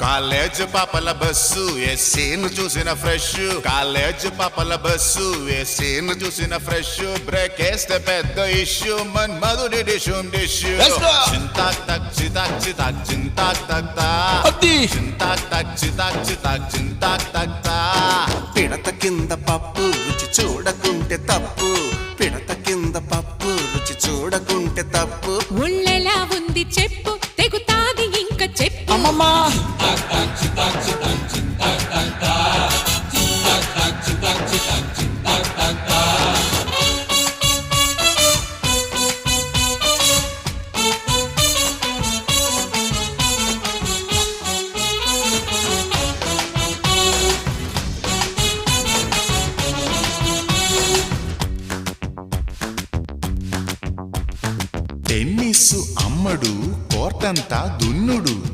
College పాపల bus ఏసీను చూసిన fresh, college పాపల బస్సు ఏసీను చూసిన ఫ్రెష్, బ్రేక్ వేస్తే పెద్ద ఇష్యూ మన్మధుడి డిషుం డిష్యూ. చింతాక్ తక్ చితాక్ చితాక్ చింతాక్ తక్ తా, చింతాక్ తక్ చితాక్ చితాక్ చింతాక్ తక్ తా. పిడత కింద పప్పు రుచి చూడకుంటే తప్పు, పిడత కింద పప్పు రుచి చూడకుంటే తప్పు. ఒళ్ళెలా ఉంది చెప్పు, తెగుతాది ఇంకా చెప్పు. అమ్మమ్మా టెన్నిస్ అమ్మడు కోర్టంతా